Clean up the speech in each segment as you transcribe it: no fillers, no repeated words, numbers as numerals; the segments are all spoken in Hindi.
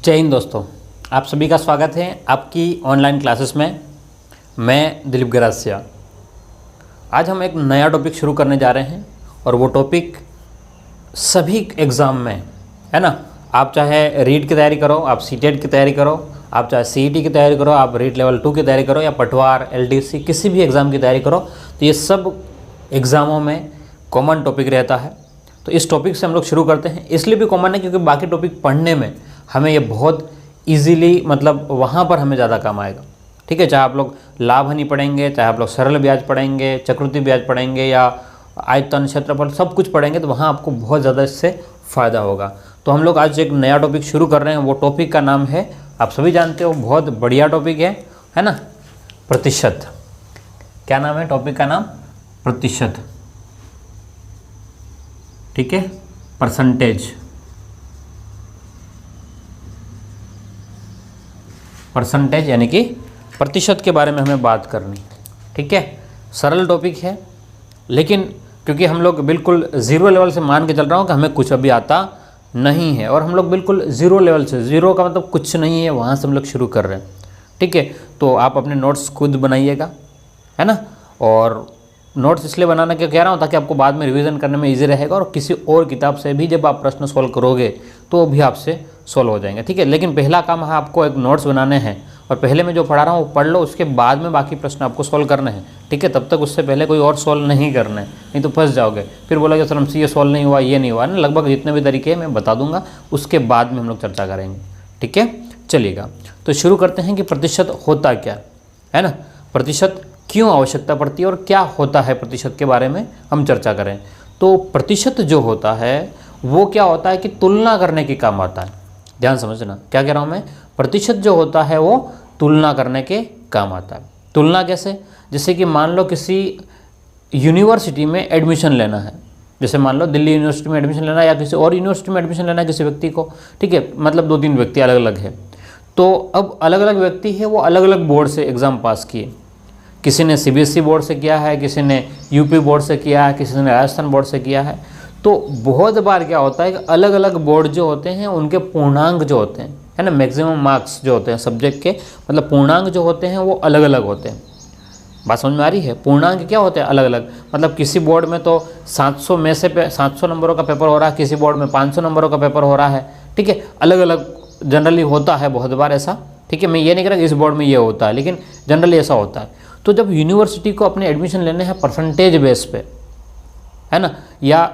जय हिंद दोस्तों, आप सभी का स्वागत है आपकी ऑनलाइन क्लासेस में। मैं दिलीप गरासिया। आज हम एक नया टॉपिक शुरू करने जा रहे हैं और वो टॉपिक सभी एग्ज़ाम में है ना। आप चाहे रीट की तैयारी करो, आप सीटेट की तैयारी करो, आप चाहे सीईटी की तैयारी करो, आप रीट लेवल 2 की तैयारी करो या पटवार एलडीसी किसी भी एग्ज़ाम की तैयारी करो, तो ये सब एग्ज़ामों में कॉमन टॉपिक रहता है। तो इस टॉपिक से हम लोग शुरू करते हैं। इसलिए भी कॉमन है क्योंकि बाकी टॉपिक पढ़ने में हमें ये बहुत इजीली मतलब वहाँ पर हमें ज़्यादा काम आएगा। ठीक है, चाहे आप लोग लाभ हानि पढ़ेंगे, चाहे आप लोग सरल ब्याज पढ़ेंगे, चक्रवृद्धि ब्याज पढ़ेंगे या आयतन क्षेत्रफल सब कुछ पढ़ेंगे, तो वहाँ आपको बहुत ज़्यादा इससे फ़ायदा होगा। तो हम लोग आज एक नया टॉपिक शुरू कर रहे हैं। वो टॉपिक का नाम है, आप सभी जानते हो, बहुत बढ़िया टॉपिक है ना, प्रतिशत। क्या नाम है टॉपिक का नाम? प्रतिशत। ठीक है, परसेंटेज। परसेंटेज यानी कि प्रतिशत के बारे में हमें बात करनी। ठीक है, सरल टॉपिक है, लेकिन क्योंकि हम लोग बिल्कुल ज़ीरो लेवल से मान के चल रहा हूँ कि हमें कुछ अभी आता नहीं है, और हम लोग बिल्कुल ज़ीरो लेवल से, ज़ीरो का मतलब कुछ नहीं है, वहाँ से हम लोग शुरू कर रहे हैं। ठीक है, तो आप अपने नोट्स खुद बनाइएगा, है ना। और नोट्स इसलिए बनाना क्यों कह रहा हूँ, ताकि आपको बाद में रिवीजन करने में इजी रहेगा, और किसी और किताब से भी जब आप प्रश्न सॉल्व करोगे तो भी आपसे सॉल्व हो जाएंगे। ठीक है, लेकिन पहला काम है आपको एक नोट्स बनाने हैं, और पहले मैं जो पढ़ा रहा हूँ वो पढ़ लो, उसके बाद में बाकी प्रश्न आपको सॉल्व करने हैं। ठीक है, तब तक उससे पहले कोई और सॉल्व नहीं करना है, नहीं तो फंस जाओगे। फिर बोलोगे सर हमसे ये सॉल्व नहीं हुआ, ये नहीं हुआ ना। लगभग जितने भी तरीके हैं मैं बता दूंगा, उसके बाद में हम लोग चर्चा करेंगे। ठीक है, चलिएगा तो शुरू करते हैं कि प्रतिशत होता क्या है ना, प्रतिशत क्यों आवश्यकता पड़ती है और क्या होता है प्रतिशत के बारे में हम चर्चा करें। तो प्रतिशत जो होता है वो क्या होता है कि तुलना करने के काम आता है। ध्यान समझना, क्या कह रहा हूँ मैं? प्रतिशत जो होता है वो तुलना करने के काम आता है। तुलना कैसे? जैसे कि मान लो किसी यूनिवर्सिटी में एडमिशन लेना है, जैसे मान लो दिल्ली यूनिवर्सिटी में एडमिशन लेना है या किसी और यूनिवर्सिटी में एडमिशन लेना है किसी व्यक्ति को। ठीक है, मतलब 2-3 व्यक्ति अलग अलग है, तो अब अलग अलग व्यक्ति है, वो अलग अलग बोर्ड से एग्ज़ाम पास किए। किसी ने सीबीएसई बोर्ड से किया है, किसी ने यूपी बोर्ड से किया है, किसी ने राजस्थान बोर्ड से किया है। तो बहुत बार क्या होता है कि अलग अलग बोर्ड जो होते हैं उनके पूर्णांक जो होते हैं, है ना, मैक्सिमम मार्क्स जो होते हैं सब्जेक्ट के, मतलब पूर्णांक जो होते हैं वो अलग अलग होते हैं। बात समझ में आ रही है? पूर्णांक क्या होते हैं? अलग अलग। मतलब किसी बोर्ड में तो 700 में से 700 नंबरों का पेपर हो रहा है, किसी बोर्ड में 500 नंबरों का पेपर हो रहा है। ठीक है, अलग अलग जनरली होता है बहुत बार ऐसा। ठीक है, मैं ये नहीं कह रहा कि इस बोर्ड में ये होता है, लेकिन जनरली ऐसा होता है। तो जब यूनिवर्सिटी को अपने एडमिशन लेने हैं परसेंटेज बेस पे, है ना, या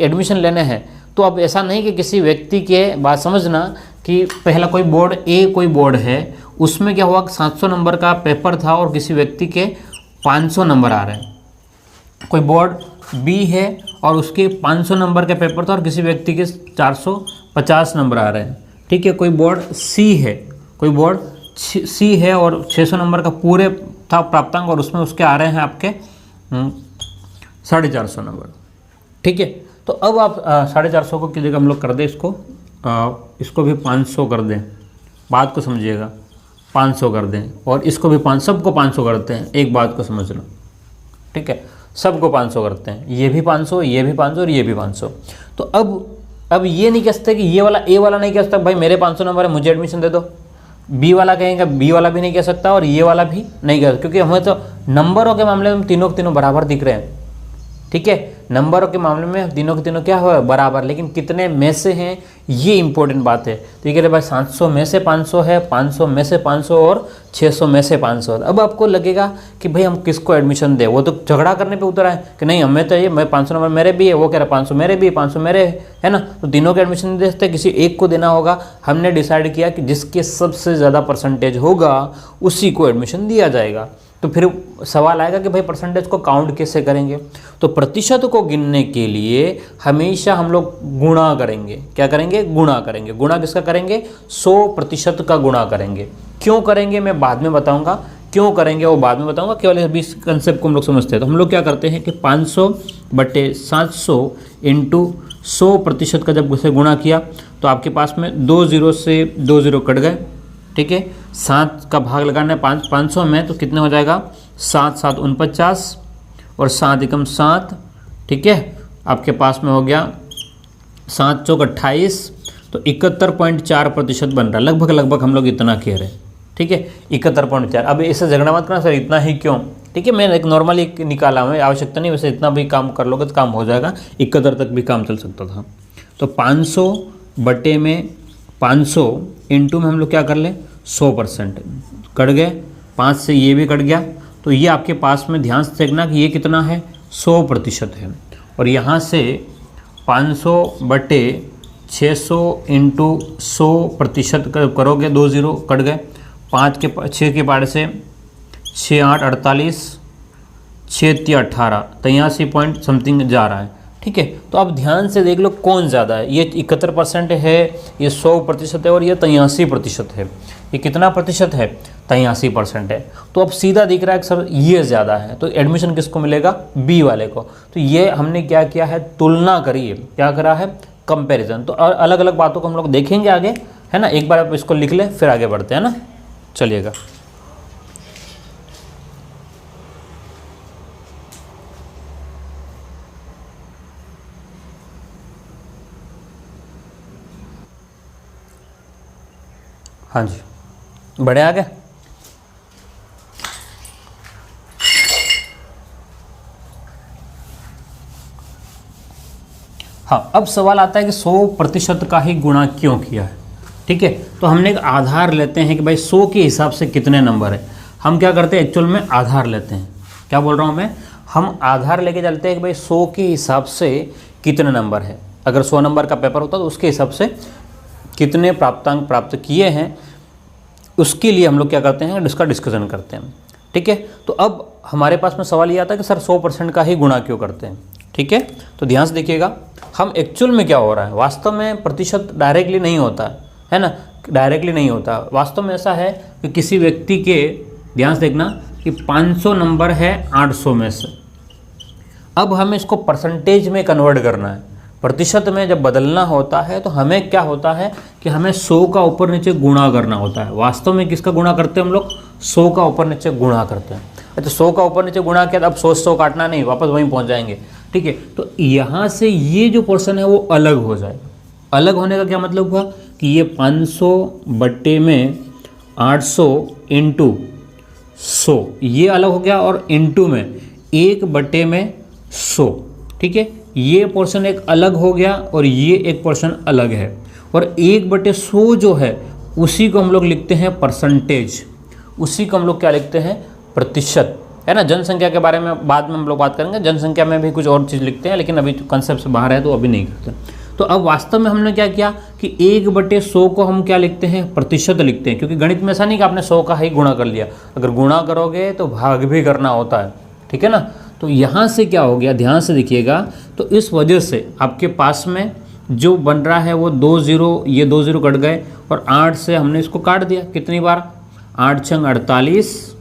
एडमिशन लेने हैं, तो अब ऐसा नहीं कि किसी व्यक्ति के, बात समझना, कि पहला कोई बोर्ड ए, कोई बोर्ड है, उसमें क्या हुआ 700 नंबर का पेपर था और किसी व्यक्ति के 500 नंबर आ रहे हैं। कोई बोर्ड बी है और उसके 500 नंबर का पेपर था और किसी व्यक्ति के 450 नंबर आ रहे हैं। ठीक है, कोई बोर्ड सी है, कोई बोर्ड सी है और 600 नंबर का पूरे था प्राप्तांक, और उसमें उसके आ रहे हैं आपके 450 नंबर। ठीक है, तो अब आप 450 को की जगह हम लोग कर दें इसको भी 500 कर दें। बात को समझिएगा, 500 कर दें, और इसको भी 500, सबको 500 करते हैं। एक बात को समझ लो, ठीक है, सबको 500 करते हैं, ये भी 500, ये भी 500 और ये भी 500। तो अब ये नहीं कह सकते कि ये वाला, ए वाला नहीं कह सकता भाई मेरे 500 नंबर है मुझे एडमिशन दे दो। बी वाला कहेंगे, बी वाला भी नहीं कह सकता, और ये वाला भी नहीं कह सकता, क्योंकि हमें तो नंबरों के मामले में तीनों के तीनों बराबर दिख रहे हैं। ठीक है, नंबरों के मामले में तीनों के तीनों क्या हुआ? बराबर। लेकिन कितने में से हैं, ये इंपॉर्टेंट बात है। तो ये कह रहे भाई 700 में से 500 है, 500 में से 500 और 600 में से 500। अब आपको लगेगा कि भाई हम किसको एडमिशन दें, वो तो झगड़ा करने पे उतरा है कि नहीं हमें तो ये, मैं 500 नंबर मेरे भी है, वो कह रहा 500 मेरे भी, 500 मेरे है ना। तो तीनों के एडमिशन नहीं दे सकते, किसी एक को देना होगा। हमने डिसाइड किया कि जिसके सबसे ज़्यादा परसेंटेज होगा उसी को एडमिशन दिया जाएगा। तो फिर सवाल आएगा कि भाई परसेंटेज को काउंट कैसे करेंगे? तो प्रतिशत को गिनने के लिए हमेशा हम लोग गुणा करेंगे। क्या करेंगे? गुणा करेंगे। गुणा किसका करेंगे? 100% का गुणा करेंगे। क्यों करेंगे मैं बाद में बताऊंगा, क्यों करेंगे वो बाद में बताऊंगा, केवल अभी इस कंसेप्ट को हम लोग समझते हैं। तो हम लोग क्या करते हैं कि 500/700 इंटू 100% का जब उसे गुणा किया तो आपके पास में 2 0 से 2 0 कट गए। ठीक है, 7 का भाग लगाना है 500 में, तो कितने हो जाएगा? 7 7 49 और 7 एकम 7। ठीक है, आपके पास में हो गया 7 चौक 28, तो 71.4% बन रहा है, लगभग हम लोग इतना कह रहे हैं। ठीक है, 71.4। अब इससे झगड़ा मत करना सर इतना ही क्यों, ठीक है, मैंने एक नॉर्मली निकाला है, आवश्यकता नहीं, वैसे इतना भी काम कर लोगे तो काम हो जाएगा, 71 तक भी काम चल सकता था। तो 500 बटे में 500 इंटू में हम लोग क्या कर लें 100% कट गए, 5 से ये भी कट गया, तो ये आपके पास में ध्यान से देखना कि ये कितना है 100% है। और यहाँ से 500 बटे 600 इंटू 100% करोगे, 2 0 कट गए, 6 के पार से 6 8 48, 6 3 18, 83 पॉइंट समथिंग जा रहा है। ठीक है, तो आप ध्यान से देख लो कौन ज़्यादा है, ये 71% है, ये 100% है, और ये 83% है। ये कितना प्रतिशत है 83% है। तो अब सीधा दिख रहा है कि सर ये ज़्यादा है, तो एडमिशन किसको मिलेगा बी वाले को। तो ये हमने क्या किया है तुलना करी है, क्या करा है कंपैरिजन। तो अलग अलग बातों को हम लोग देखेंगे आगे, है ना। एक बार आप इसको लिख ले फिर आगे बढ़ते हैं ना, चलिएगा। हाँ जी, बढ़े आगे। हाँ, अब सवाल आता है कि 100% का ही गुणा क्यों किया है। ठीक है, तो हमने एक आधार लेते हैं कि भाई 100 के हिसाब से कितने नंबर है। हम क्या करते हैं एक्चुअल में आधार लेते हैं, क्या बोल रहा हूँ मैं, हम आधार लेके चलते हैं कि भाई 100 के हिसाब से कितने नंबर है। अगर 100 नंबर का पेपर होता तो उसके हिसाब से कितने प्राप्तांक प्राप्त किए हैं, उसके लिए हम लोग क्या करते हैं इसका डिस्कशन करते हैं। ठीक है, तो अब हमारे पास में सवाल ये आता है कि सर 100% का ही गुणा क्यों करते हैं। ठीक है, तो ध्यान से देखिएगा, हम एक्चुअल में क्या हो रहा है, वास्तव में प्रतिशत डायरेक्टली नहीं होता है ना, डायरेक्टली नहीं होता। वास्तव में ऐसा है कि किसी व्यक्ति के, ध्यान से देखना कि 500 नंबर है 800 में से, अब हमें इसको परसेंटेज में कन्वर्ट करना है। प्रतिशत में जब बदलना होता है तो हमें क्या होता है कि हमें 100 का ऊपर नीचे गुणा करना होता है। वास्तव में किसका गुणा करते हैं हम लोग, 100 का ऊपर नीचे गुणा करते हैं। तो 100 का ऊपर नीचे गुणा किया, अब 100 काटना नहीं, वापस वहीं पहुंच जाएंगे। ठीक है, तो यहाँ से ये जो पोर्शन है वो अलग हो जाएगा। अलग होने का क्या मतलब हुआ कि ये 500 बटे में 800 इंटू 100 ये अलग हो गया, और इंटू में 1 बटे में 100। ठीक है, ये पोर्शन एक अलग हो गया और ये एक पोर्शन अलग है। और 1/100 जो है उसी को हम लोग लिखते हैं परसेंटेज, उसी को हम लोग क्या लिखते हैं प्रतिशत, है ना। जनसंख्या के बारे में बाद में हम लोग बात करेंगे, जनसंख्या में भी कुछ और चीज़ लिखते हैं, लेकिन अभी कंसेप्ट से बाहर है तो अभी नहीं करते। तो अब वास्तव में हमने क्या किया कि 1/100 को हम क्या लिखते हैं प्रतिशत लिखते हैं, क्योंकि गणित में ऐसा नहीं कि आपने 100 का ही गुणा कर लिया, अगर गुणा करोगे तो भाग भी करना होता है। ठीक है ना, तो यहाँ से क्या हो गया ध्यान से देखिएगा, तो इस वजह से आपके पास में जो बन रहा है वो 2 0, ये 2 0 कट गए, और 8 से हमने इसको काट दिया कितनी बार, 8 छंग 48,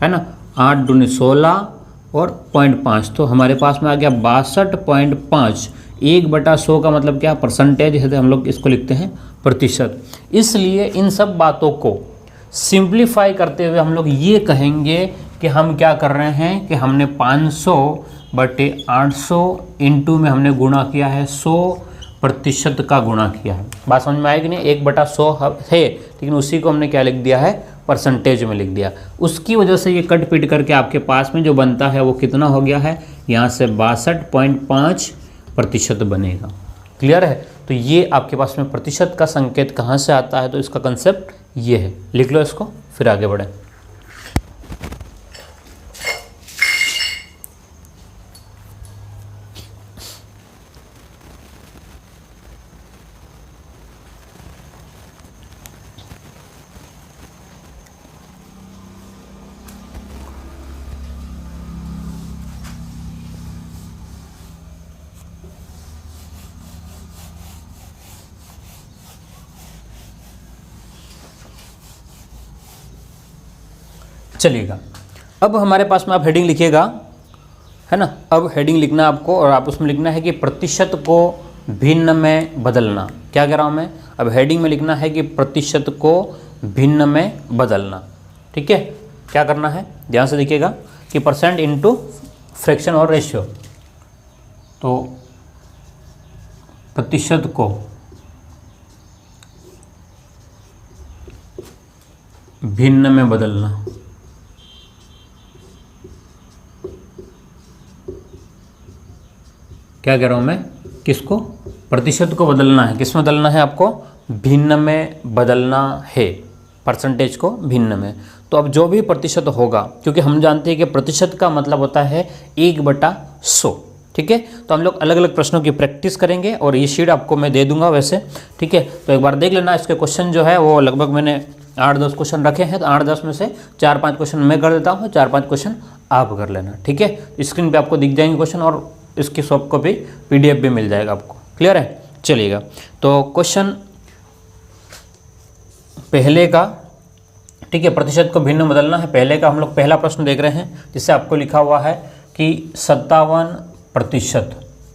है ना, 8 दूनी 16 और 0.5, तो हमारे पास में आ गया 62.5। 1/100 का मतलब क्या परसेंटेज है, तो हम लोग इसको लिखते हैं प्रतिशत। इसलिए इन सब बातों को सिंप्लीफाई करते हुए हम लोग ये कहेंगे कि हम क्या कर रहे हैं कि हमने 500 बटे 800 इंटू में हमने गुणा किया है 100% का गुणा किया है। बात समझ में आएगी नहीं, 1/100 है, लेकिन उसी को हमने क्या लिख दिया है परसेंटेज में लिख दिया। उसकी वजह से ये कट पिट करके आपके पास में जो बनता है वो कितना हो गया है, यहाँ से 62.5% बनेगा। क्लियर है, तो ये आपके पास में प्रतिशत का संकेत कहाँ से आता है, तो इसका कंसेप्ट ये है, लिख लो इसको फिर आगे बढ़े। चलिएगा, अब हमारे पास में आप हेडिंग लिखिएगा, है ना। अब हेडिंग लिखना आपको, और आप उसमें लिखना है कि प्रतिशत को भिन्न में बदलना। क्या कह रहा हूँ मैं, अब हेडिंग में लिखना है कि प्रतिशत को भिन्न में बदलना। ठीक है, क्या करना है ध्यान से देखिएगा कि परसेंट इंटू फ्रैक्शन और रेशियो, तो प्रतिशत को भिन्न में बदलना। क्या कह रहा हूं मैं, किसको, प्रतिशत को बदलना है। किस में बदलना है आपको, भिन्न में बदलना है, परसेंटेज को भिन्न में। तो अब जो भी प्रतिशत होगा, क्योंकि हम जानते हैं कि प्रतिशत का मतलब होता है 1/100, ठीक है। तो हम लोग अलग अलग प्रश्नों की प्रैक्टिस करेंगे और ये शीट आपको मैं दे दूंगा वैसे, ठीक है। तो एक बार देख लेना, इसके क्वेश्चन जो है वो लगभग मैंने 8-10 क्वेश्चन रखे हैं, तो 8-10 में से 4-5 क्वेश्चन मैं कर देता हूँ, 4-5 क्वेश्चन आप कर लेना, ठीक है। स्क्रीन पे आपको दिख जाएंगे क्वेश्चन और इसकी सॉफ्ट कॉपी PDF भी मिल जाएगा आपको, क्लियर है। चलिएगा, तो क्वेश्चन पहले का, ठीक है, प्रतिशत को भिन्न बदलना है। पहले का हम लोग पहला प्रश्न देख रहे हैं, जिससे आपको लिखा हुआ है कि 57%,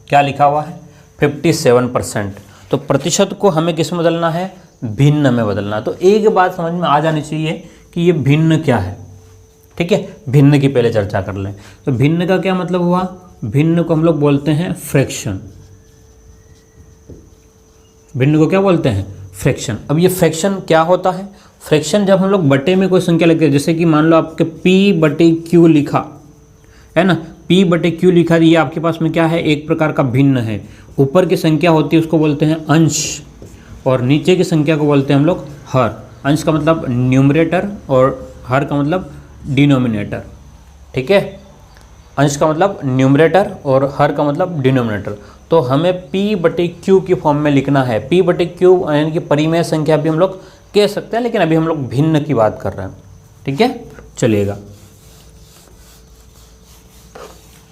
क्या लिखा हुआ है, 57%। तो प्रतिशत को हमें किस में बदलना है, भिन्न में बदलना। तो एक बात समझ में आ जानी चाहिए कि ये भिन्न क्या है, ठीक है। भिन्न की पहले चर्चा कर लें। तो भिन्न का क्या मतलब हुआ, भिन्न को हम लोग बोलते हैं फ्रैक्शन। भिन्न को क्या बोलते हैं, फ्रैक्शन। अब ये फ्रैक्शन क्या होता है, फ्रैक्शन जब हम लोग बटे में कोई संख्या लिखते हैं, जैसे कि मान लो आपके P/Q लिखा है ना, P/Q लिखा, ये आपके पास में क्या है, एक प्रकार का भिन्न है। ऊपर की संख्या होती है उसको बोलते हैं अंश, और नीचे की संख्या को बोलते हैं हम लोग हर। अंश का मतलब न्यूमरेटर और हर का मतलब डिनोमिनेटर, ठीक है। अंश का मतलब न्यूमरेटर और हर का मतलब डिनोमिनेटर। तो हमें P/Q की फॉर्म में लिखना है। P/Q यानी कि परिमेय संख्या भी हम लोग कह सकते हैं, लेकिन अभी हम लोग भिन्न की बात कर रहे हैं, ठीक है। चलिएगा,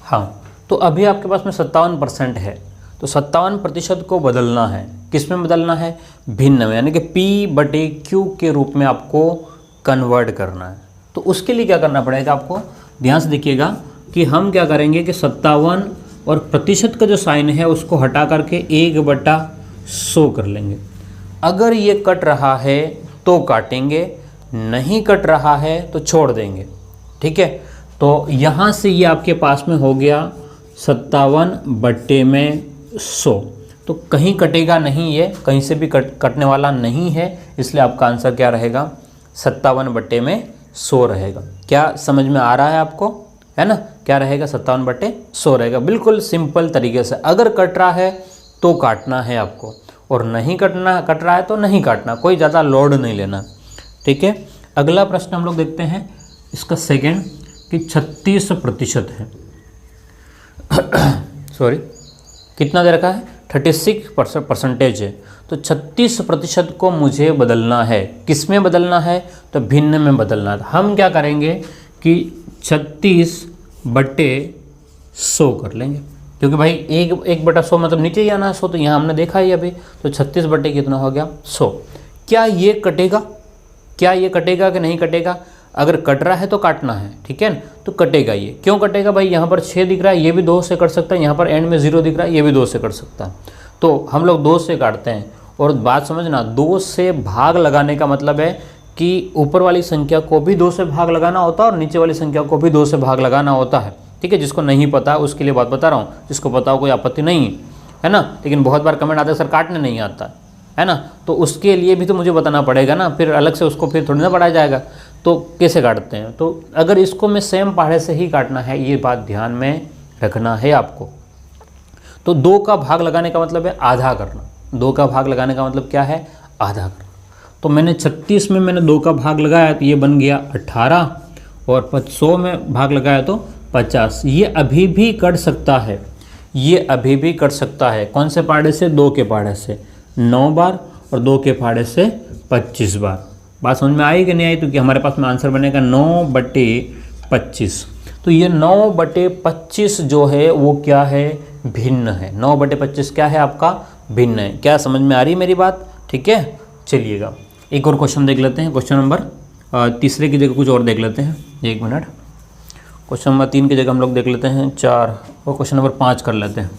हाँ, तो अभी आपके पास में 57% है, तो 57% को बदलना है, किस में बदलना है, भिन्न में, यानी कि P/Q के रूप में आपको कन्वर्ट करना है। तो उसके लिए क्या करना पड़ेगा आपको, ध्यान से देखिएगा कि हम क्या करेंगे कि 57 और प्रतिशत का जो साइन है उसको हटा करके 1/100 कर लेंगे। अगर ये कट रहा है तो काटेंगे, नहीं कट रहा है तो छोड़ देंगे, ठीक है। तो यहाँ से ये आपके पास में हो गया 57/100। तो कहीं कटेगा नहीं, ये कहीं से भी कटने वाला नहीं है, इसलिए आपका आंसर क्या रहेगा, 57/100 रहेगा। क्या समझ में आ रहा है आपको, है ना, क्या रहेगा, 57/100 रहेगा। बिल्कुल सिंपल तरीके से। अगर कट रहा है तो काटना है आपको, और नहीं कट रहा है तो नहीं काटना, कोई ज़्यादा लोड नहीं लेना, ठीक है। अगला प्रश्न हम लोग देखते हैं, इसका सेकेंड, कि 36% है सॉरी, कितना दे रखा है, 36% है। तो 36% को मुझे बदलना है, किस में बदलना है, तो भिन्न में बदलना है। हम क्या करेंगे कि 36/100 कर लेंगे, क्योंकि भाई 1/100 मतलब नीचे ही आना है 100, तो यहाँ हमने देखा ही अभी। तो 36 कितना हो गया, 100। क्या ये कटेगा, क्या ये कटेगा कि नहीं कटेगा, अगर कट रहा है तो काटना है, ठीक है ना, तो कटेगा। ये क्यों कटेगा भाई, यहाँ पर 6 दिख रहा है, ये भी 2 से कट सकता है, यहाँ पर एंड में 0 दिख रहा है, ये भी 2 से कट सकता है। तो हम लोग 2 से काटते हैं। और बात समझना, 2 से भाग लगाने का मतलब है कि ऊपर वाली संख्या को भी 2 से भाग लगाना होता है और नीचे वाली संख्या को भी 2 से भाग लगाना होता है, ठीक है। जिसको नहीं पता उसके लिए बात बता रहा हूँ, जिसको पता हो कोई आपत्ति नहीं है ना। लेकिन बहुत बार कमेंट आता है सर काटने नहीं आता है ना, तो उसके लिए भी तो मुझे बताना पड़ेगा ना, फिर अलग से उसको फिर थोड़ी ना पढ़ाया जाएगा। तो कैसे काटते हैं, तो अगर इसको मैं सेम पहाड़े से ही काटना है, ये बात ध्यान में रखना है आपको। तो 2 का भाग लगाने का मतलब है आधा करना, 2 का भाग लगाने का मतलब क्या है, आधा करना। तो मैंने 36 में मैंने 2 का भाग लगाया तो ये बन गया 18, और 100 में भाग लगाया तो 50। ये अभी भी कट सकता है, ये अभी भी कट सकता है। कौन से पहाड़े से, 2 के पहाड़े से 9 बार और 2 के पहाड़े से 25 बार। बात समझ में आई कि नहीं आई, तो कि हमारे पास में आंसर बनेगा 9/25। तो ये 9/25 जो है वो क्या है, भिन्न है। 9/25 क्या है आपका, भिन्न है। क्या समझ में आ रही है मेरी बात, ठीक है। चलिएगा, एक और क्वेश्चन देख लेते हैं। क्वेश्चन नंबर तीसरे की जगह कुछ और देख लेते हैं, 1 मिनट। क्वेश्चन नंबर 3 की जगह हम लोग देख लेते हैं 4, और क्वेश्चन नंबर 5 कर लेते हैं,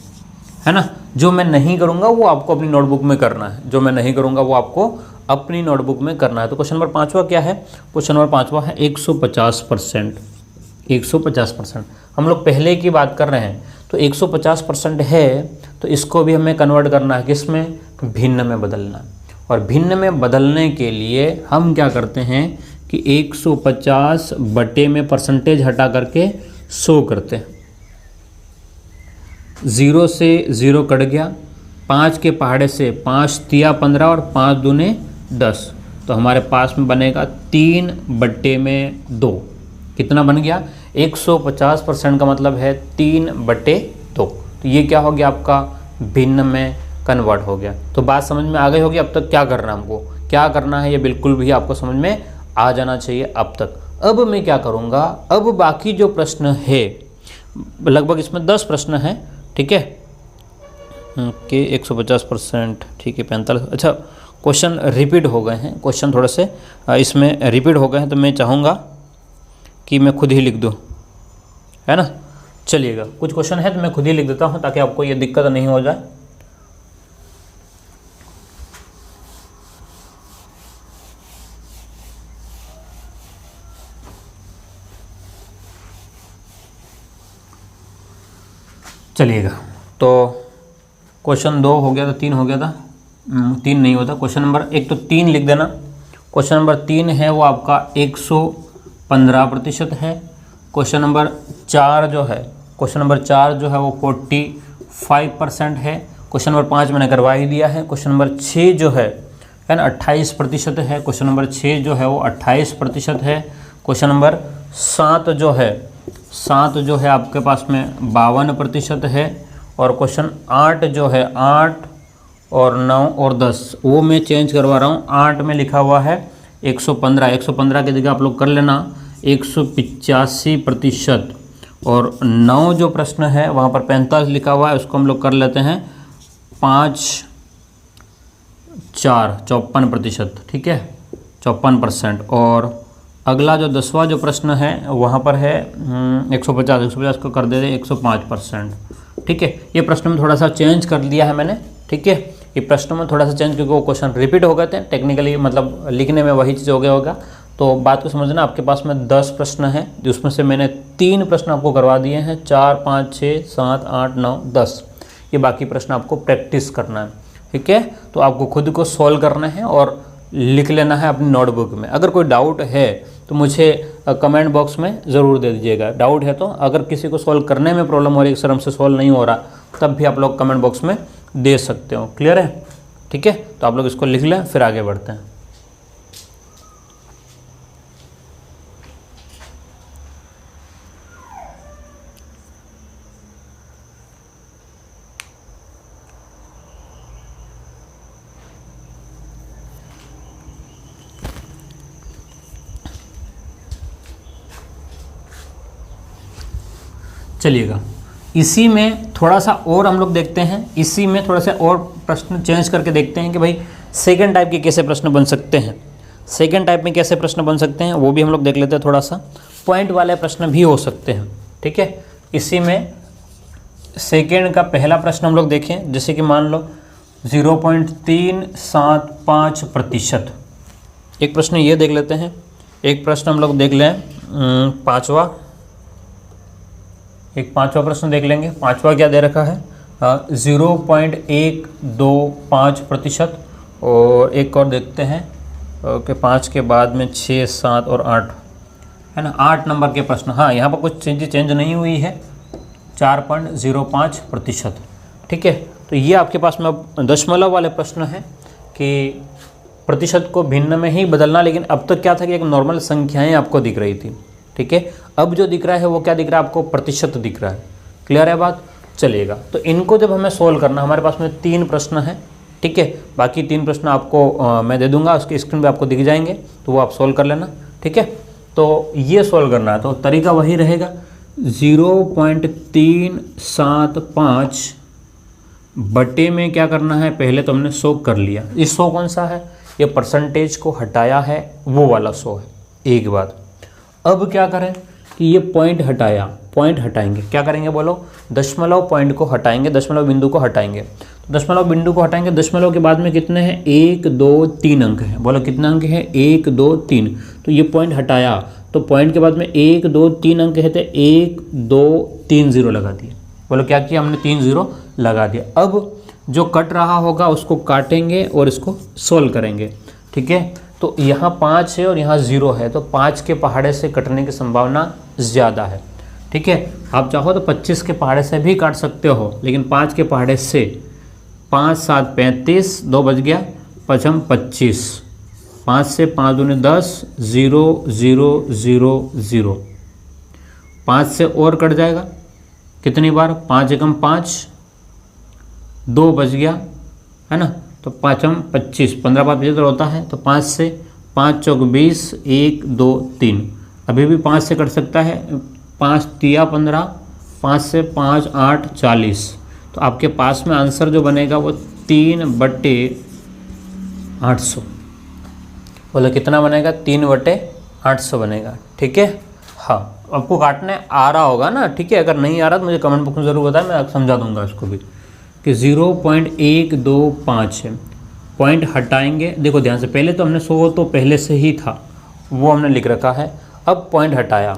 है ना। जो मैं नहीं करूँगा वो आपको अपनी नोटबुक में करना है, जो मैं नहीं करूँगा वो आपको अपनी नोटबुक में करना है। तो क्वेश्चन नंबर 5वां क्या है, क्वेश्चन नंबर 5वां है 150%। 150% हम लोग पहले की बात कर रहे हैं, तो 150% है, तो इसको भी हमें कन्वर्ट करना है, किस में, भिन्न में बदलना है। और भिन्न में बदलने के लिए हम क्या करते हैं कि 150 बटे में परसेंटेज हटा करके 100 करते हैं। 0 से 0 कट गया, 5 के पहाड़े से 5 तिया 15 और 5 दूने 10, तो हमारे पास में बनेगा 3 बटे में 2। कितना बन गया? 150% का मतलब है 3 बटे 2। तो ये क्या हो गया आपका? भिन्न में कन्वर्ट हो गया। तो बात समझ में आ गई होगी। अब तक क्या करना है हमको, क्या करना है ये बिल्कुल भी आपको समझ में आ जाना चाहिए अब तक। अब मैं क्या करूँगा, अब बाकी जो प्रश्न है, लगभग इसमें 10 प्रश्न हैं, ठीक है, कि 150%, ठीक है, 45, अच्छा क्वेश्चन रिपीट हो गए हैं, क्वेश्चन थोड़े से इसमें रिपीट हो गए हैं, तो मैं चाहूँगा कि मैं खुद ही लिख दूँ, है ना। चलिएगा, कुछ क्वेश्चन है तो मैं खुद ही लिख देता हूँ ताकि आपको ये दिक्कत नहीं हो जाए। चलिएगा, तो क्वेश्चन 2 हो गया था, 3 हो गया था, 3 नहीं होता, क्वेश्चन नंबर 1 तो 3 लिख देना। क्वेश्चन नंबर 3 है वो आपका 115% है। क्वेश्चन नंबर 4 जो है, क्वेश्चन नंबर 4 जो है वो 45% है। क्वेश्चन नंबर 5 मैंने करवा ही दिया है। क्वेश्चन नंबर 6 जो है ना 28% है। क्वेश्चन नंबर 6 जो है वो 28% है। क्वेश्चन नंबर 7 जो है आपके पास में 52% है। और क्वेश्चन 8 जो है 8 और 9 और 10 वो मैं चेंज करवा रहा हूँ। 8 में लिखा हुआ है 115 की जगह आप लोग कर लेना 185%। और 9 जो प्रश्न है वहाँ पर 45 लिखा हुआ है, उसको हम लोग कर लेते हैं 5 4 54%, ठीक है, 54%। और अगला जो 10वां जो प्रश्न है वहाँ पर है 150 को कर दे रहे 105%, ठीक है। ये प्रश्न में थोड़ा सा चेंज कर दिया है मैंने, ठीक है, ये प्रश्न में थोड़ा सा चेंज क्योंकि वो क्वेश्चन रिपीट हो गए थे, टेक्निकली मतलब लिखने में वही चीज़ हो गया होगा। तो बात को समझना, आपके पास में 10 प्रश्न हैं जिसमें से मैंने 3 प्रश्न आपको करवा दिए हैं, 4 5 6 7 8 9 10, ये बाकी प्रश्न आपको प्रैक्टिस करना है, ठीक है। तो आपको खुद को सॉल्व करना है और लिख लेना है अपनी नोटबुक में। अगर कोई डाउट है तो मुझे कमेंट बॉक्स में ज़रूर दे दीजिएगा। डाउट है तो, अगर किसी को सॉल्व करने में प्रॉब्लम हो रही है, सर हमसे सॉल्व नहीं हो रहा, तब भी आप लोग कमेंट बॉक्स में दे सकते हो। क्लियर है, ठीक है। तो आप लोग इसको लिख लें, फिर आगे बढ़ते हैं। चलिएगा, इसी में थोड़ा सा और हम लोग देखते हैं, इसी में थोड़ा सा और प्रश्न चेंज करके देखते हैं कि भाई सेकंड टाइप के कैसे प्रश्न बन सकते हैं। सेकंड टाइप में कैसे प्रश्न बन सकते हैं वो भी हम लोग देख लेते हैं। थोड़ा सा पॉइंट वाले प्रश्न भी हो सकते हैं, ठीक है। इसी में सेकंड का पहला प्रश्न हम लोग देखें, जैसे कि मान लो 0.375%। एक प्रश्न ये देख लेते हैं। एक प्रश्न हम लोग देख लें पाँचवा प्रश्न देख लेंगे। पाँचवा क्या दे रखा है 0.125%। और एक और देखते हैं कि 5 के बाद में 6 7 और 8 है ना, 8 नंबर के प्रश्न। हाँ, यहाँ पर कुछ चेंज नहीं हुई है, 4.05%, ठीक है। तो ये आपके पास में दशमलव वाले प्रश्न हैं कि प्रतिशत को भिन्न में ही बदलना। लेकिन अब तक क्या था कि एक नॉर्मल संख्याएं आपको दिख रही थी, ठीक है। अब जो दिख रहा है वो क्या दिख रहा है आपको, प्रतिशत दिख रहा है। क्लियर है बात, चलिएगा। तो इनको जब हमें सोल्व करना, हमारे पास में 3 प्रश्न हैं, ठीक है। बाकी 3 प्रश्न आपको मैं दे दूंगा, उसकी स्क्रीन पे आपको दिख जाएंगे, तो वो आप सोल्व कर लेना, ठीक है। तो ये सोल्व करना है तो तरीका वही रहेगा, 0.375 बटे में क्या करना है, पहले तो हमने 100 कर लिया। ये 100 कौन सा है, ये परसेंटेज को हटाया है वो वाला 100 है, एक बात। अब क्या करें कि ये पॉइंट हटाएंगे, क्या करेंगे बोलो, दशमलव पॉइंट को हटाएंगे, दशमलव बिंदु को हटाएंगे। तो दशमलव बिंदु को हटाएंगे, दशमलव के बाद में कितने हैं, 1 2 3 अंक हैं। बोलो कितने अंक हैं, 1 2 3। तो ये पॉइंट हटाया, तो पॉइंट के बाद में 1 2 3 अंक है, तो 1 2 3 0 लगा दिए। बोलो क्या किया हमने, 3 0 लगा दिया। अब जो कट रहा होगा उसको काटेंगे और इसको सोल्व करेंगे, ठीक है। तो यहाँ 5 है और यहाँ 0 है, तो 5 के पहाड़े से कटने की संभावना ज़्यादा है। ठीक है, आप चाहो तो 25 के पहाड़े से भी काट सकते हो, लेकिन 5 के पहाड़े से 5 7 35, 2 बज गया, 5 25, 5 से 5 दूनी 10, 0 0 0 0, 5 से और कट जाएगा कितनी बार, 5 एकम 5, 2 बच गया है ना, तो 5 25, 15 बार 75 होता है, तो 5 से 5 चौक 20, 1 2 3, अभी भी 5 से कट सकता है, 5 तिया 15, 5 से 5 8 40, तो आपके पास में आंसर जो बनेगा वो 3/800। बोले कितना बनेगा, 3/800 बनेगा। ठीक है, हाँ आपको काटने आ रहा होगा ना, ठीक है, अगर नहीं आ रहा तो मुझे कमेंट बॉक्स में ज़रूर बताएं, मैं समझा दूंगा इसको भी कि 0.125 है। पॉइंट हटाएंगे, देखो ध्यान से, पहले तो हमने 100 तो पहले से ही था, वो हमने लिख रखा है, अब पॉइंट हटाया,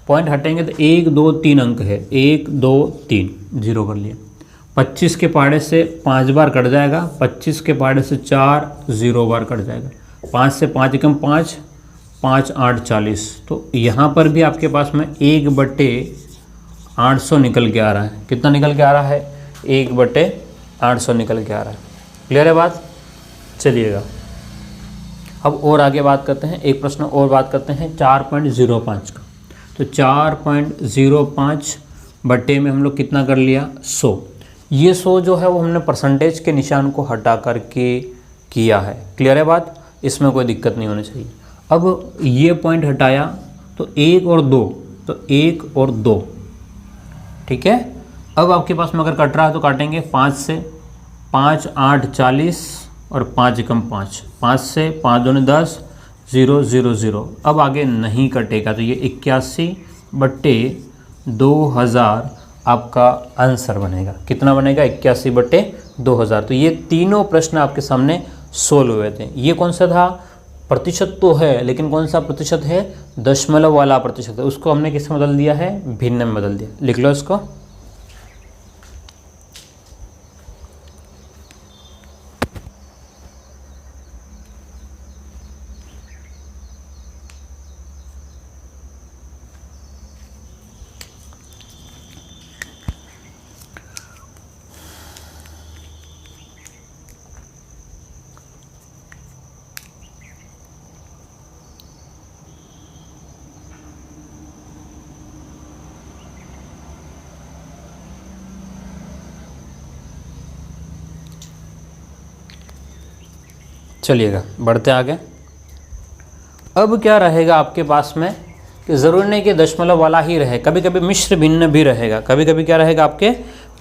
पॉइंट हटेंगे तो 1 2 3 अंक है, 1 2 3, 0 कर लिया। 25 के पहाड़े से 5 बार कट जाएगा, 25 के पहाड़े से 4, 0 बार कट जाएगा, 5 से 5 एकम 5, 5 8 40, तो यहाँ पर भी आपके पास में 1/800 निकल के आ रहा है। कितना निकल के आ रहा है, 1/800 निकल के आ रहा है। क्लियर है बात, चलिएगा अब और आगे बात करते हैं, एक प्रश्न और बात करते हैं 4.05 का। तो 4.05 बट्टे में हम लोग कितना कर लिया, 100। ये 100 जो है वो हमने परसेंटेज के निशान को हटा करके किया है। क्लियर है बात, इसमें कोई दिक्कत नहीं होनी चाहिए। अब ये पॉइंट हटाया तो 1 और 2, तो 1 और 2, ठीक है। अब आपके पास में अगर कट रहा है तो काटेंगे 5 से 5 8 40 और 5 एकम 5, 5 से 5 दूनी 10, 0 0 0। अब आगे नहीं कटेगा, तो ये 81/2000 आपका आंसर बनेगा। कितना बनेगा, 81/2000। तो ये तीनों प्रश्न आपके सामने सोल्व हुए थे। ये कौन सा था, प्रतिशत तो है, लेकिन कौन सा प्रतिशत है, दशमलव वाला प्रतिशत है। उसको हमने किसमें बदल दिया है, भिन्न में बदल दिया। लिख लो इसको। चलिएगा बढ़ते आगे। अब क्या रहेगा आपके पास में कि ज़रूरी नहीं कि दशमलव वाला ही रहे, कभी कभी मिश्र भिन्न भी रहेगा। कभी कभी क्या रहेगा, आपके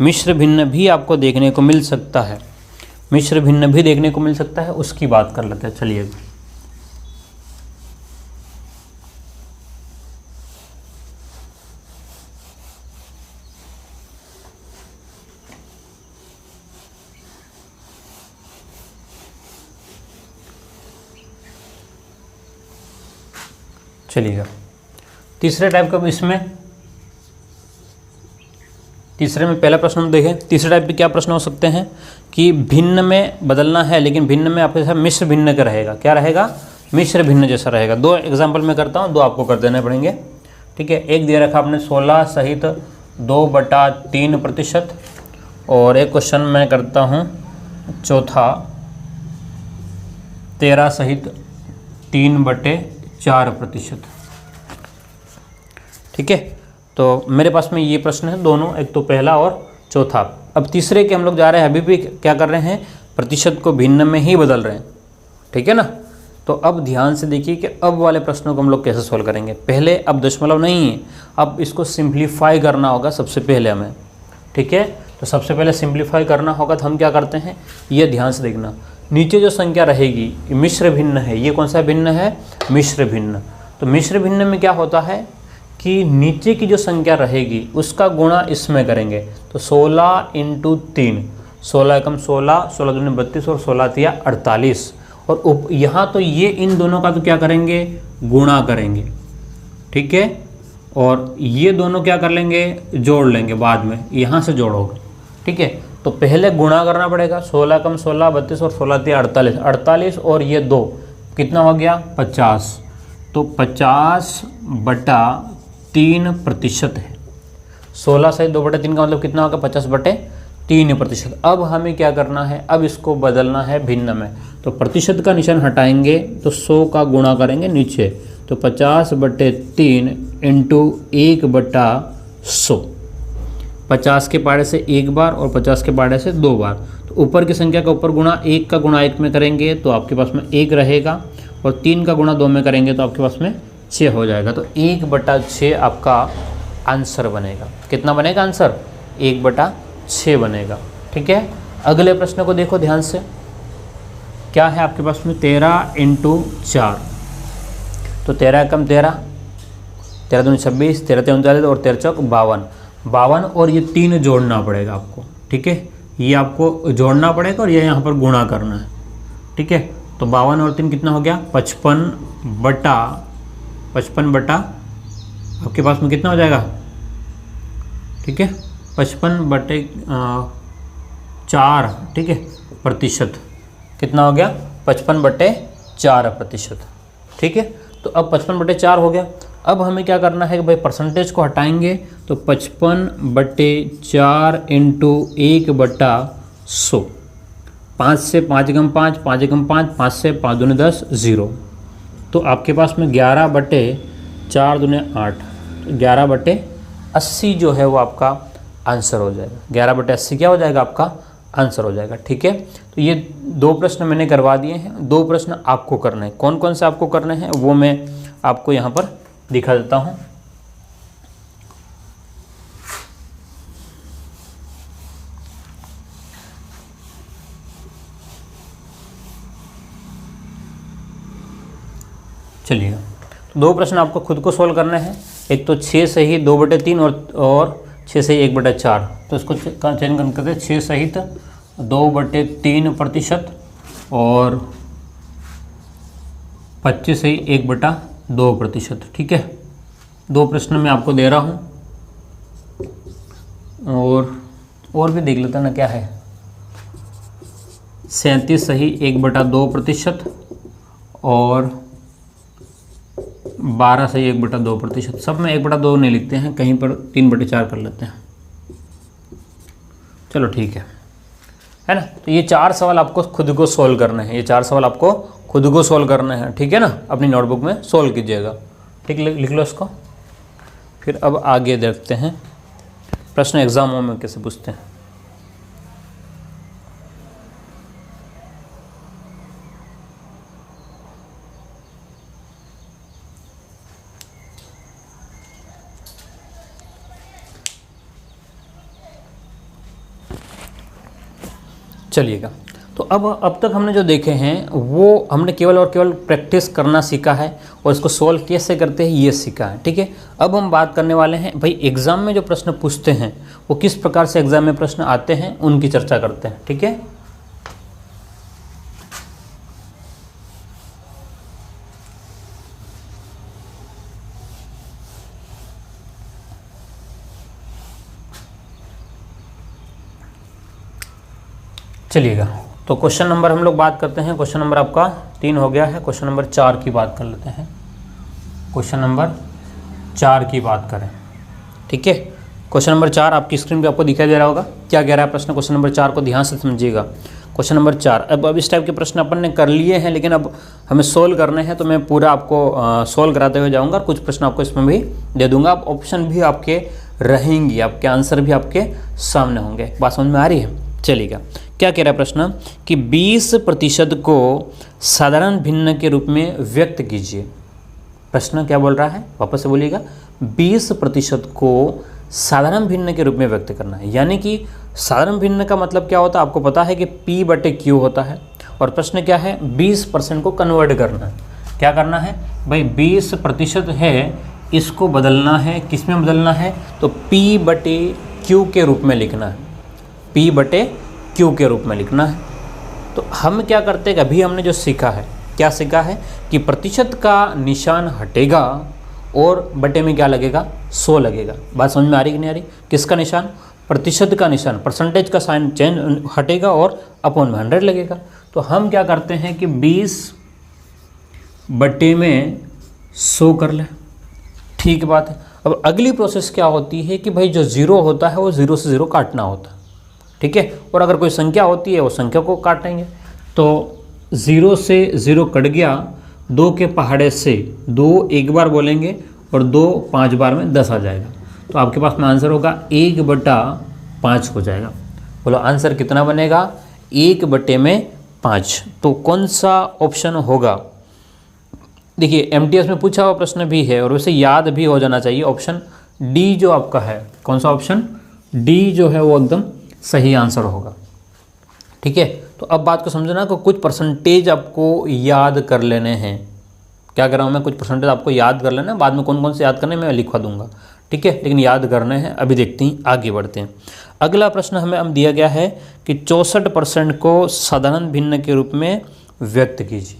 मिश्र भिन्न भी आपको देखने को मिल सकता है, मिश्र भिन्न भी देखने को मिल सकता है, उसकी बात कर लेते हैं। चलिए चलिएगा तीसरे टाइप का, इसमें तीसरे में पहला प्रश्न हम देखें। तीसरे टाइप पे क्या प्रश्न हो सकते हैं कि भिन्न में बदलना है, लेकिन भिन्न में आपके साथ मिश्र भिन्न का रहेगा। क्या रहेगा, मिश्र भिन्न जैसा रहेगा। 2 एग्जाम्पल मैं करता हूँ, 2 आपको कर देने पड़ेंगे, ठीक है। एक दे रखा आपने 16 सहित 2/3%, और एक क्वेश्चन मैं करता हूँ चौथा 13 सहित 3/4%, ठीक है। तो मेरे पास में ये प्रश्न है दोनों, एक तो पहला और चौथा। अब तीसरे के हम लोग जा रहे हैं, अभी भी क्या कर रहे हैं, प्रतिशत को भिन्न में ही बदल रहे हैं, ठीक है ना। तो अब ध्यान से देखिए कि अब वाले प्रश्नों को हम लोग कैसे सोल्व करेंगे। पहले अब दशमलव नहीं है, अब इसको सिंप्लीफाई करना होगा सबसे पहले हमें, ठीक है। तो सबसे पहले सिंप्लीफाई करना होगा, तो हम क्या करते हैं, ये ध्यान से देखना। नीचे जो संख्या रहेगी मिश्र भिन्न है, ये कौन सा भिन्न है, मिश्र भिन्न। तो मिश्र भिन्न में क्या होता है कि नीचे की जो संख्या रहेगी उसका गुणा इसमें करेंगे। तो 16 × 3, 16 एकम 16, 16 दूनी 32 और 16 तिया 48। और यहाँ तो ये इन दोनों का तो क्या करेंगे, गुणा करेंगे, ठीक है। और ये दोनों क्या कर लेंगे, जोड़ लेंगे बाद में, यहाँ से जोड़ोगे, ठीक है। तो पहले गुणा करना पड़ेगा, 16 कम 16 32 और 16 तिया 48, 48 और ये 2 कितना हो गया 50, तो 50/3% है। 16 से 2/3 का मतलब कितना होगा 50/3%। अब हमें क्या करना है, अब इसको बदलना है भिन्न में। तो प्रतिशत का निशान हटाएंगे तो 100 का गुणा करेंगे नीचे, तो 50/3 इंटू 1/100। 50 के पाड़े से एक बार और 50 के पाड़े से 2 बार, तो ऊपर की संख्या का ऊपर गुणा 1 का गुणा 1 में करेंगे तो आपके पास में 1 रहेगा, और 3 का गुणा 2 में करेंगे तो आपके पास में 6 हो जाएगा। तो 1/6 आपका आंसर बनेगा। कितना बनेगा आंसर? 1/6 बनेगा। ठीक है, अगले प्रश्न को देखो ध्यान से। क्या है आपके पास में 13 × 4, तो 13 कम 13, 13 दूनी 26, 13 तेरह 39 और 13 चौक 52। 52 और ये 3 जोड़ना पड़ेगा आपको। ठीक है, ये आपको जोड़ना पड़ेगा और ये यहाँ पर गुणा करना है। ठीक है, तो 52 और 3 कितना हो गया 55/55 आपके पास में कितना हो जाएगा? ठीक है, 55/4। ठीक है, प्रतिशत कितना हो गया 55/4%। ठीक है, तो अब 55/4 हो गया। अब हमें क्या करना है कि भाई परसेंटेज को हटाएंगे, तो 55/4 इंटू 1/100। 5 से 5 गम 5, 5 गम 5, 5 से 5 दूनी 10, 0। तो आपके पास में 11/4 दूनी 8, तो 11/80 जो है वो आपका आंसर हो जाएगा। 11/80 क्या हो जाएगा आपका आंसर हो जाएगा। ठीक है, तो ये 2 प्रश्न मैंने करवा दिए हैं। 2 प्रश्न आपको करने हैं। कौन कौन से आपको करने हैं वो मैं आपको यहाँ पर दिखा देता हूँ। चलिए, तो 2 प्रश्न आपको खुद को सोल्व करने हैं। एक तो 6 सही 2/3 और 6 सही 1/4। तो इसको चयन करते हैं 6 सहित 2/3% और 25 सही 1/2%। ठीक है, 2 प्रश्न मैं आपको दे रहा हूँ, और भी देख लेता ना क्या है। 37 सही 1/2% और 12 सही 1/2%। सब में 1/2 नहीं लिखते हैं, कहीं पर 3/4 कर लेते हैं। चलो ठीक है ना। तो ये 4 सवाल आपको खुद को सोल्व करने हैं। ये 4 सवाल आपको खुद को सोल्व करने हैं। ठीक है ना, अपनी नोटबुक में सोल्व कीजिएगा। ठीक, लिख लो इसको। फिर अब आगे देखते हैं प्रश्न एग्जामों में कैसे पूछते हैं। चलिएगा, तो अब तक हमने जो देखे हैं वो हमने केवल और केवल प्रैक्टिस करना सीखा है और इसको सॉल्व कैसे करते हैं ये सीखा है। ठीक है, अब हम बात करने वाले हैं भाई एग्ज़ाम में जो प्रश्न पूछते हैं वो किस प्रकार से एग्ज़ाम में प्रश्न आते हैं उनकी चर्चा करते हैं। ठीक है, चलिएगा, तो क्वेश्चन नंबर हम लोग बात करते हैं। क्वेश्चन नंबर आपका 3 हो गया है। क्वेश्चन नंबर 4 की बात कर लेते हैं। क्वेश्चन नंबर 4 की बात करें। ठीक है, क्वेश्चन नंबर 4 आपकी स्क्रीन पे आपको दिखाई दे रहा होगा। क्या कह रहा है प्रश्न? क्वेश्चन नंबर 4 को ध्यान से समझिएगा। क्वेश्चन नंबर 4, अब इस टाइप के प्रश्न अपन ने कर लिए हैं, लेकिन अब हमें सोल्व करने हैं, तो मैं पूरा आपको सोल्व कराते हुए जाऊँगा और कुछ प्रश्न आपको इसमें भी दे दूँगा। अब ऑप्शन भी आपके रहेंगी, आपके आंसर भी आपके सामने होंगे। बात समझ में आ रही है? चलिएगा, क्या कह रहा है प्रश्न कि 20% को साधारण भिन्न के रूप में व्यक्त कीजिए। प्रश्न क्या बोल रहा है, वापस से बोलिएगा। 20% को साधारण भिन्न के रूप में व्यक्त करना है, यानी कि साधारण भिन्न का मतलब क्या होता है आपको पता है कि P/Q होता है। और प्रश्न क्या है, 20% को कन्वर्ट करना है। क्या करना है भाई, 20% है, इसको बदलना है, किस में बदलना है? तो P/Q के रूप में लिखना है। P/Q के रूप में लिखना है। तो हम क्या करते हैं, अभी हमने जो सीखा है, क्या सीखा है कि प्रतिशत का निशान हटेगा और बटे में क्या लगेगा, 100 लगेगा। बात समझ में आ रही कि नहीं आ रही? किसका निशान? प्रतिशत का निशान, परसेंटेज का साइन चेंज हटेगा और अपॉन में 100 लगेगा। तो हम क्या करते हैं कि 20 बटे में 100 कर लें। ठीक बात है। अब अगली प्रोसेस क्या होती है कि भाई जो 0 होता है वो 0 से 0 काटना होता है, ठीक है। और अगर कोई संख्या होती है वो संख्या को काटेंगे। तो 0 से 0 कट गया, 2 के पहाड़े से 2 एक बार बोलेंगे और 2 5 बार में 10 आ जाएगा। तो आपके पास में आंसर होगा 1/5 हो जाएगा। बोलो आंसर कितना बनेगा? 1/5। तो कौन सा ऑप्शन होगा? देखिए एमटीएस में पूछा हुआ प्रश्न भी है और वैसे याद भी हो जाना चाहिए। ऑप्शन डी जो आपका है, कौन सा ऑप्शन? डी जो है वो एकदम सही आंसर होगा, ठीक है। तो अब बात को समझना कि कुछ परसेंटेज आपको याद कर लेने हैं। क्या कर रहा हूँ मैं? कुछ परसेंटेज आपको याद कर लेना है, बाद में कौन कौन से याद करने मैं लिखवा दूंगा, ठीक है, लेकिन याद करने हैं। अभी देखते हैं, आगे बढ़ते हैं। अगला प्रश्न हमें दिया गया है कि 64% को साधारण भिन्न के रूप में व्यक्त कीजिए।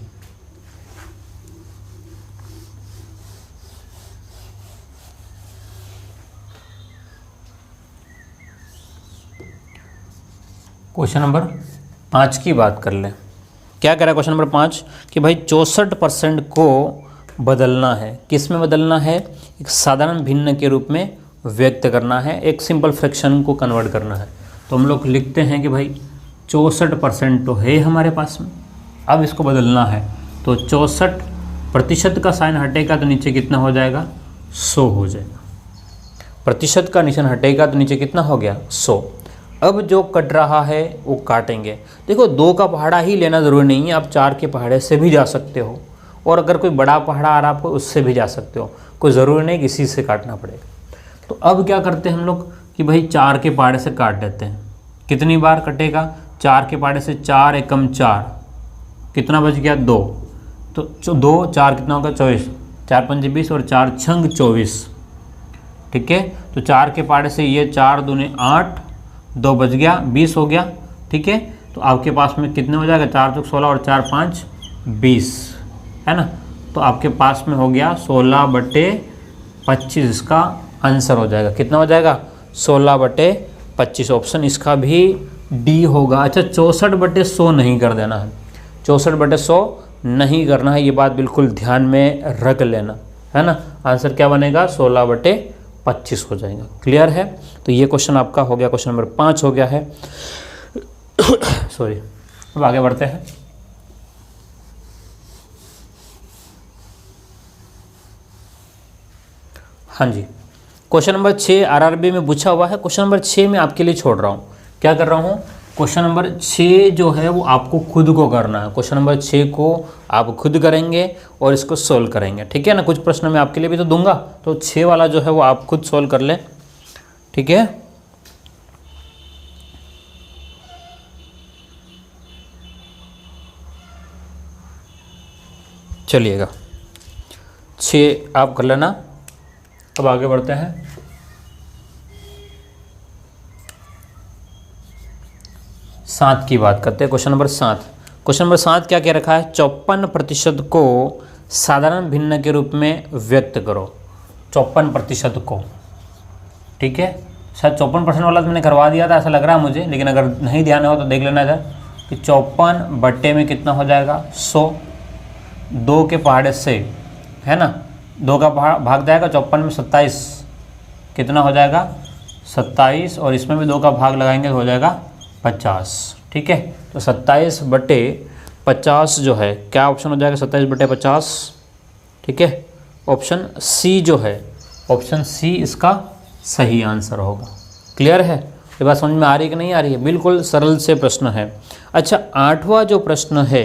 क्वेश्चन नंबर 5 की बात कर लें। क्या कह रहा है क्वेश्चन नंबर 5 कि भाई 64% को बदलना है। किस में बदलना है? एक साधारण भिन्न के रूप में व्यक्त करना है, एक सिंपल फ्रैक्शन को कन्वर्ट करना है। तो हम लोग लिखते हैं कि भाई 64% तो है हमारे पास में, अब इसको बदलना है। तो 64% का साइन हटेगा तो नीचे कितना हो जाएगा? 100 हो जाएगा। प्रतिशत का निशान हटेगा तो नीचे कितना हो गया? 100। अब जो कट रहा है वो काटेंगे। देखो 2 का पहाड़ा ही लेना ज़रूरी नहीं है, आप 4 के पहाड़े से भी जा सकते हो, और अगर कोई बड़ा पहाड़ा आ रहा है आपको उससे भी जा सकते हो, कोई ज़रूरी नहीं किसी से काटना पड़ेगा। तो अब क्या करते हैं हम लोग कि भाई 4 के पहाड़े से काट देते हैं। कितनी बार कटेगा? 4 के पहाड़े से 4 एकम 4, कितना बच गया? 2। तो 2 4 कितना होगा? 24, 4 पंजे 20 और 4 छंग 24, ठीक है। तो 4 के पहाड़े से ये 4 दूने 8, 2 बच गया, 20 हो गया, ठीक है। तो आपके पास में कितने हो जाएगा? 4 चौक 16 और 4 5 20, है ना। तो आपके पास में हो गया 16/25, इसका आंसर हो जाएगा। कितना हो जाएगा? 16/25। ऑप्शन इसका भी डी होगा। अच्छा 64/100 नहीं कर देना है, 64/100 नहीं करना है, ये बात बिल्कुल ध्यान में रख लेना, है ना। आंसर क्या बनेगा? 16/25 हो जाएगा। क्लियर है? तो ये क्वेश्चन आपका हो गया, क्वेश्चन नंबर 5 हो गया है। सॉरी, अब आगे बढ़ते हैं। हाँ जी, क्वेश्चन नंबर 6 आरआरबी में पूछा हुआ है। क्वेश्चन नंबर 6 में आपके लिए छोड़ रहा हूँ। क्या कर रहा हूँ? क्वेश्चन नंबर 6 जो है वो आपको खुद को करना है। क्वेश्चन नंबर 6 को आप खुद करेंगे और इसको सोल्व करेंगे, ठीक है ना। कुछ प्रश्न मैं आपके लिए भी तो दूंगा, तो 6 वाला जो है वो आप खुद सोल्व कर लें, ठीक है। चलिएगा 6 आप कर लेना। अब आगे बढ़ते हैं। सात की बात करते हैं। Question number 7। क्वेश्चन नंबर 7 क्या कह रखा है? 54% को साधारण भिन्न के रूप में व्यक्त करो। 54% को, ठीक है। शायद 54% वाला तो मैंने करवा दिया था ऐसा लग रहा है मुझे, लेकिन अगर नहीं ध्यान हो तो देख लेना इधर कि 54 बट्टे में कितना हो जाएगा? 100। 2 के पहाड़े से, है ना, 2 का भाग जाएगा 54 में 27, कितना हो जाएगा? 27, और इसमें भी 2 का भाग लगाएंगे तो हो जाएगा 50, ठीक है। तो 27/50 जो है, क्या ऑप्शन हो जाएगा? 27/50, ठीक है। ऑप्शन सी जो है, ऑप्शन सी इसका सही आंसर होगा। क्लियर है? ये बात समझ में आ रही है कि नहीं आ रही है? बिल्कुल सरल से प्रश्न है। अच्छा 8वां जो प्रश्न है,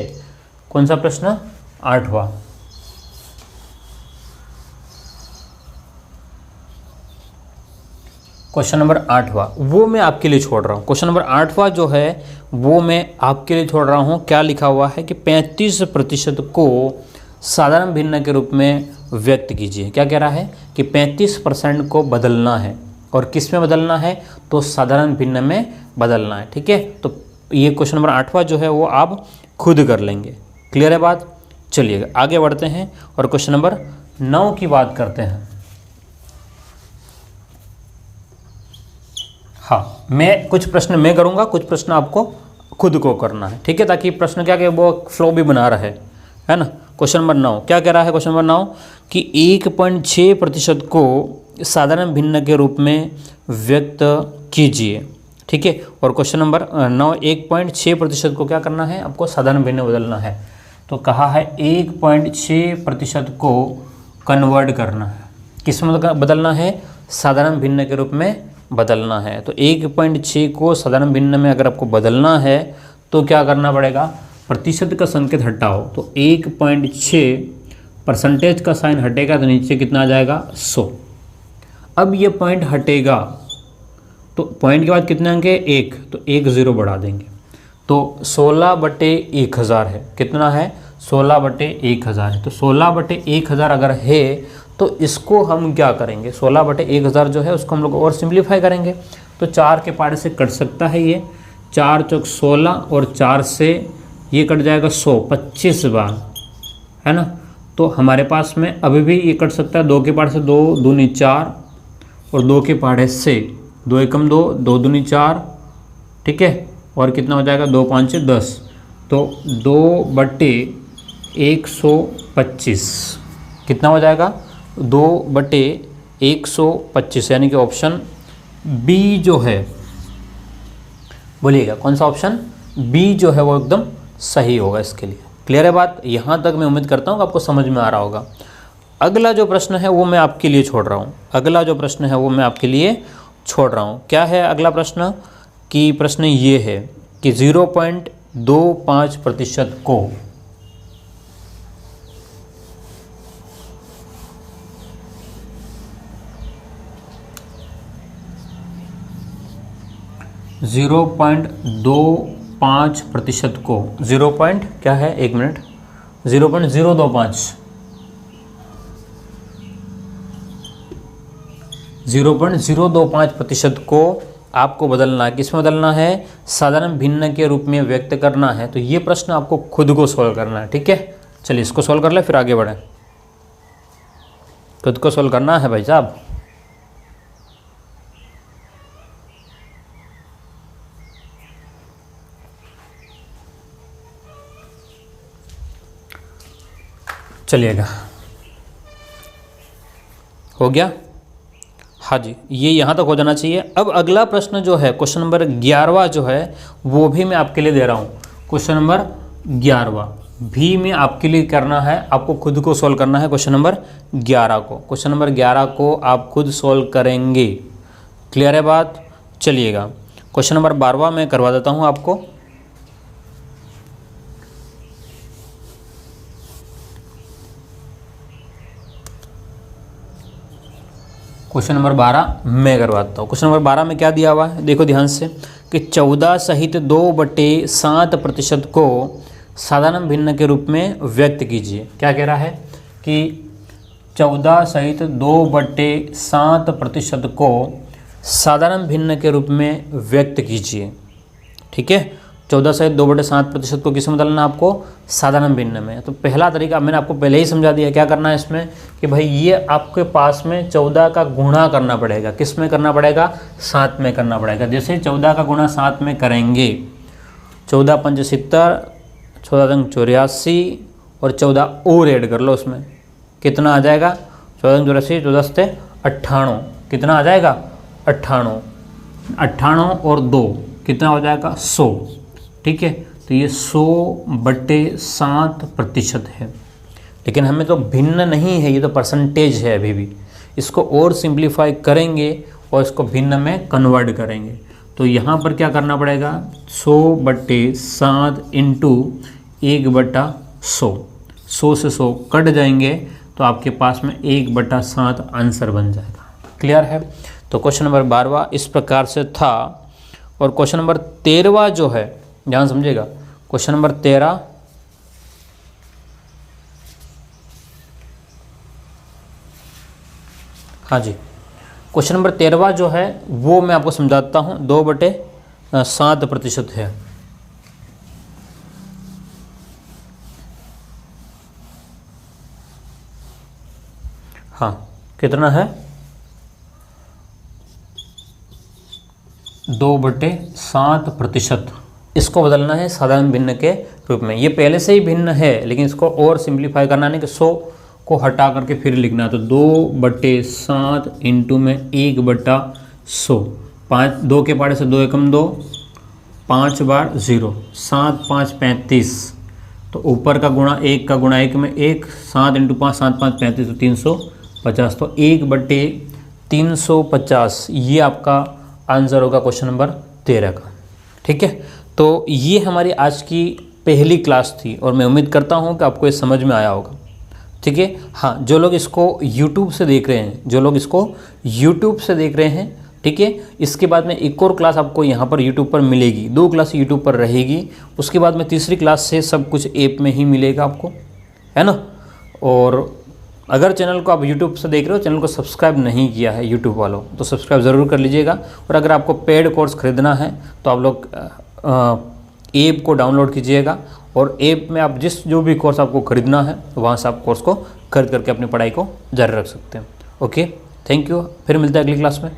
कौन सा प्रश्न? 8वां। क्वेश्चन नंबर 8वां वो मैं आपके लिए छोड़ रहा हूँ। क्वेश्चन नंबर 8वां जो है वो मैं आपके लिए छोड़ रहा हूँ। क्या लिखा हुआ है कि 35% को साधारण भिन्न के रूप में व्यक्त कीजिए। क्या कह रहा है कि 35% को बदलना है, और किस में बदलना है? तो साधारण भिन्न में बदलना है, ठीक है। तो ये क्वेश्चन नंबर 8वां जो है वो आप खुद कर लेंगे। क्लियर है बात? चलिएगा आगे बढ़ते हैं और क्वेश्चन नंबर 9 की बात करते हैं। हाँ, मैं कुछ प्रश्न मैं करूँगा, कुछ प्रश्न आपको खुद को करना है, ठीक है, ताकि प्रश्न क्या कि वो फ्लो भी बना रहे, है ना। क्वेश्चन नंबर 9 क्या कह रहा है? क्वेश्चन नंबर 9 कि 1.6% को साधारण भिन्न के रूप में व्यक्त कीजिए। ठीक है, और क्वेश्चन नंबर 9 1.6% को क्या करना है? आपको साधारण भिन्न में बदलना है। तो कहा है 1.6% को कन्वर्ट करना है, किस में बदलना है? साधारण भिन्न के रूप में बदलना है। तो 1.6 को साधारण भिन्न में अगर आपको बदलना है तो क्या करना पड़ेगा? प्रतिशत का संकेत हटाओ, तो 1.6 परसेंटेज का साइन हटेगा तो नीचे कितना आ जाएगा? 100। अब ये पॉइंट हटेगा तो पॉइंट के बाद कितने अंक है? 1, तो 1 0 बढ़ा देंगे, तो 16/1000 है। कितना है? 16/1000 है। तो 16/1000 अगर है तो इसको हम क्या करेंगे? 16/1000 जो है उसको हम लोग और सिंप्लीफाई करेंगे। तो 4 के पारे से कट सकता है ये, 4 चौक 16 और 4 से ये कट जाएगा 100, 25 बार, है ना। तो हमारे पास में अभी भी ये कट सकता है, 2 के पारे से 2 दूनी 4 और 2 के पारे से 2 एकम 2, 2 दूनी 4, ठीक है, और कितना हो जाएगा? 2 5 10, तो 2/125 कितना हो जाएगा? 2/125, यानी कि ऑप्शन बी जो है, बोलिएगा कौन सा ऑप्शन? बी जो है वो एकदम सही होगा इसके लिए। क्लियर है बात? यहाँ तक मैं उम्मीद करता हूँ कि आपको समझ में आ रहा होगा। अगला जो प्रश्न है वो मैं आपके लिए छोड़ रहा हूँ। अगला जो प्रश्न है वो मैं आपके लिए छोड़ रहा हूँ। क्या है अगला प्रश्न? कि प्रश्न ये है कि 0.25% को 0.25% को 0 पॉइंट क्या है? 1 मिनट, 0.025 0.025% को आपको बदलना है। किसमें बदलना है? साधारण भिन्न के रूप में व्यक्त करना है। तो ये प्रश्न आपको खुद को सॉल्व करना है। ठीक है, चलिए इसको सॉल्व कर ले, फिर आगे बढ़ें। खुद को सॉल्व करना है भाई साहब। चलिएगा, हो गया? हाँ जी, ये यहाँ तक हो जाना चाहिए। अब अगला प्रश्न जो है क्वेश्चन नंबर 11वां जो है वो भी मैं आपके लिए दे रहा हूँ। क्वेश्चन नंबर 11वां भी मैं आपके लिए करना है, आपको खुद को सॉल्व करना है। क्वेश्चन नंबर 11 को, क्वेश्चन नंबर 11 को आप खुद सॉल्व करेंगे। क्लियर है बात? चलिएगा, क्वेश्चन नंबर 12वां मैं करवा देता हूँ आपको। क्वेश्चन नंबर 12 मैं करवाता हूँ। क्वेश्चन नंबर 12 में क्या दिया हुआ है? देखो ध्यान से कि 14 सहित 2/7% को साधारण भिन्न के रूप में व्यक्त कीजिए। क्या कह रहा है? कि 14 सहित 2/7% को साधारण भिन्न के रूप में व्यक्त कीजिए। ठीक है, 14 सहित 2/7% को किस में बदलना है? आपको साधारण भिन्न में। तो पहला तरीका मैंने आपको पहले ही समझा दिया। क्या करना है इसमें? कि भाई ये आपके पास में 14 का गुणा करना पड़ेगा। किस में करना पड़ेगा? 7 में करना पड़ेगा। जैसे 14 का गुणा 7 में करेंगे, 14 पंच 70, 14 पंच 84 और 14 और ऐड कर लो उसमें, कितना आ जाएगा? 14 पंच 84, 14 से 98, कितना आ जाएगा? 98, 98 और 2 कितना हो जाएगा? 100। ठीक है, तो ये 100/7% है। लेकिन हमें तो भिन्न नहीं है, ये तो परसेंटेज है अभी भी। इसको और सिंप्लीफाई करेंगे और इसको भिन्न में कन्वर्ट करेंगे। तो यहाँ पर क्या करना पड़ेगा? 100/7 इंटू 1/100, 100 से 100 कट जाएंगे तो आपके पास में 1/7 आंसर बन जाएगा। क्लियर है? तो क्वेश्चन नंबर 12वां इस प्रकार से था। और क्वेश्चन नंबर 13वां जो है, ध्यान समझिएगा, क्वेश्चन नंबर 13 हाँ जी, क्वेश्चन नंबर 13वां जो है वो मैं आपको समझाता हूँ। 2/7% है। हाँ, कितना है? 2/7%। इसको बदलना है साधारण भिन्न के रूप में। ये पहले से ही भिन्न है लेकिन इसको और सिंप्लीफाई करना नहीं कि 100 को हटा करके फिर लिखना है। तो 2/7 इंटू में 1/100, 5 2 के पाड़े से 2 एकम 2, 5 बार 0, 7 5 35, तो ऊपर का गुणा 1 का गुणा 1 में 1, 7 इंटू 5 7 5 35, तो 350, तो 1/350 ये आपका आंसर होगा क्वेश्चन नंबर 13 का। ठीक है, तो ये हमारी आज की पहली क्लास थी और मैं उम्मीद करता हूँ कि आपको ये समझ में आया होगा। ठीक है, हाँ, जो लोग इसको YouTube से देख रहे हैं, ठीक है, इसके बाद में एक और क्लास आपको यहाँ पर YouTube पर मिलेगी, 2 क्लास YouTube पर रहेगी, उसके बाद में तीसरी क्लास से सब कुछ ऐप में ही मिलेगा आपको, है ना। और अगर चैनल को आप YouTube से देख रहे हो, चैनल को सब्सक्राइब नहीं किया है YouTube वालों, तो सब्सक्राइब ज़रूर कर लीजिएगा। और अगर आपको पेड कोर्स ख़रीदना है तो आप लोग ऐप को डाउनलोड कीजिएगा और ऐप में आप जो भी कोर्स आपको ख़रीदना है वहाँ से आप कोर्स को खरीद करके अपनी पढ़ाई को जारी रख सकते हैं। ओके, थैंक यू, फिर मिलते हैं अगली क्लास में।